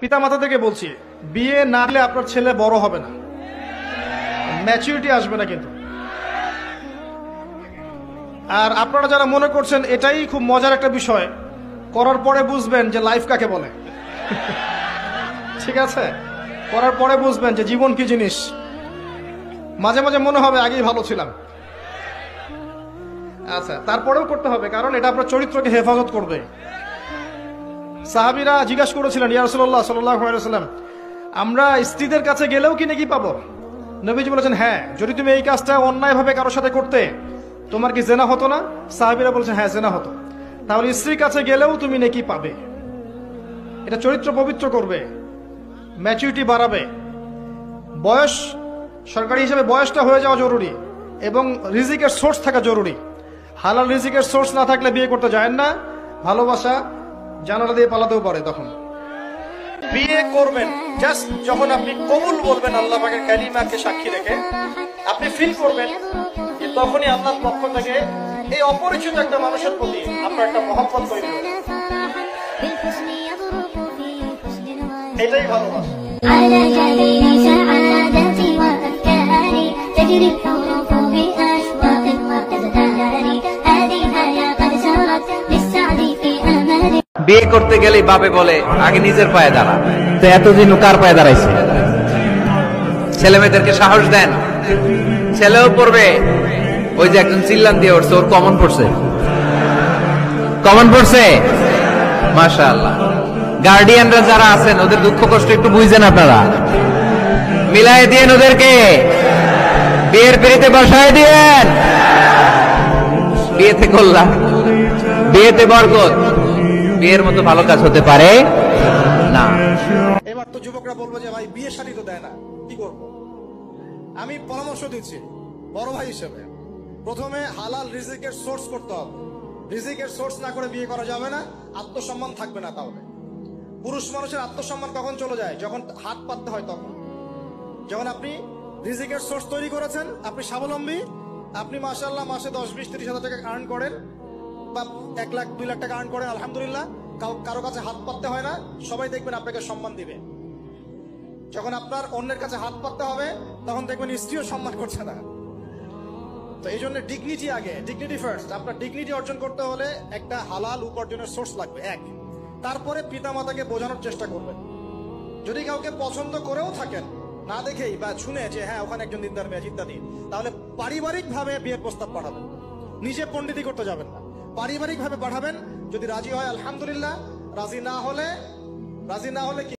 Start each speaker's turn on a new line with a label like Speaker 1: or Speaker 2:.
Speaker 1: পিতামাতা থেকে বলছি, বিয়ে না হলে আপনার ছেলে বড় হবে না, ম্যাচুরিটি আসবে না কিন্তু। আর আপনারা যারা মনে করছেন এটাই খুব মজার একটা বিষয়, করার পরে বুঝবেন যে লাইফ কাকে বলে। ঠিক আছে, করার পরে বুঝবেন যে জীবন কি জিনিস। মাঝে মাঝে মনে হবে আগেই ভালো ছিলাম। আচ্ছা, তারপরেও করতে হবে, কারণ এটা আপনার চরিত্রকে হেফাজত করবে। সাহাবীরা জিজ্ঞাসা করেছিলেন, ইয়া রাসূলুল্লাহ সাল্লাল্লাহু আলাইহি ওয়াসাল্লাম, আমরা স্ত্রীদের কাছে গেলেও কি নেকি পাবো? নবীজি বলেছেন, হ্যাঁ, যদি তুমি এই কাজটা অন্যায়ভাবে কারোর সাথে করতে, তোমার কি জেনা হতো না? সাহাবীরা বলেছেন, হ্যাঁ, জেনা হতো। তাহলে স্ত্রীর কাছে গেলেও তুমি নেকি পাবে। এটা চরিত্র পবিত্র করবে, ম্যাচুরিটি বাড়াবে। বয়স, সরকারি হিসেবে বয়সটা হয়ে যাওয়া জরুরি, এবং রিজিকের সোর্স থাকা জরুরি। হালাল রিজিকের সোর্স না থাকলে বিয়ে করতে যায় না। ভালোবাসা জানালা দিয়ে পালাতেও পারে। তখন বিয়ে করবেন জাস্ট যখন আপনি কবুল বলবেন আল্লাহ পাকের কালিমাকে সাক্ষী রেখে, আপনি ফিল করবেন যে তখনই আল্লাহর পক্ষ থেকে এই অপরিচিত একটা মানুষের প্রতি আপনার একটা মহব্বত তৈরি হবে। এটাই ভালোবাসা।
Speaker 2: বিয়ে করতে গেলেই বাপে বলে আগে নিজের পায়ে দাঁড়া। তো এতদিন কার পায়ে দাঁড়াইছে? ছেলে মেয়েদেরকে সাহস দেন, ছেলেও পড়বে। ওই যে একজন চিল্লান দিয়ে উঠছে, ওর কমন পড়ছে, কমন পড়ছে। মাশাআল্লাহ। গার্ডিয়ানরা যারা আছেন ওদের দুঃখ কষ্ট একটু বুঝছেন আপনারা, মিলাই দিয়েন ওদেরকে, বিয়ের পিড়িতে বসায় দিয়েন। বিয়েতে কল্যাণ, বিয়েতে বরকত, বিয়ের মতো ভালো কাজ হতে পারে না।
Speaker 1: এবার তো যুবকরা বলবো যে ভাই বিয়ে শাদী তো দেয় না, কি করবো? আমি পরামর্শ দিচ্ছি বড় ভাই হিসেবে, প্রথমে হালাল রিজিকের সোর্স করতে হবে। রিজিকের সোর্স না করে বিয়ে করা যাবে না, আত্মসম্মান থাকবে না। তাহলে পুরুষ মানুষের আত্মসম্মান কখন চলে যায়? যখন হাত পাততে হয় তখন। যখন আপনি রিজিকের সোর্স তৈরি করেছেন, আপনি স্বাবলম্বী, আপনি মাশাআল্লাহ মাসে 10-20-30 হাজার টাকা আর্ন করেন, বা 1 লাখ 2 লাখ টাকা আর্ন করেন, আলহামদুলিল্লাহ, কারো কাছে হাত পাততে হয় না, সবাই দেখবেন আপনাকে সম্মান দিবে। যখন আপনার অন্যের কাছে হাত পাততে হবে, তখন দেখবেন স্ত্রীও সম্মান করছে না। তো এই জন্য ডিগনিটি আগে, ডিগনিটি ফার্স্ট। আপনার ডিগনিটি অর্জন করতে হলে একটা হালাল উপার্জনের সোর্স লাগবে, এক। তারপরে পিতামাতাকে বোঝানোর চেষ্টা করবেন। যদি কাউকে পছন্দ করেও থাকেন, না দেখেই বা শুনে যে হ্যাঁ ওখানে একজন দিনদার মেয়ে ইত্যাদি, তাহলে পারিবারিক ভাবে বিয়ের প্রস্তাব পাঠাবেন, নিজে পণ্ডিতি করতে যাবেন না, পারিবারিক ভাবে পাঠাবেন। যদি রাজি হয় আলহামদুলিল্লাহ, রাজি না হলে কি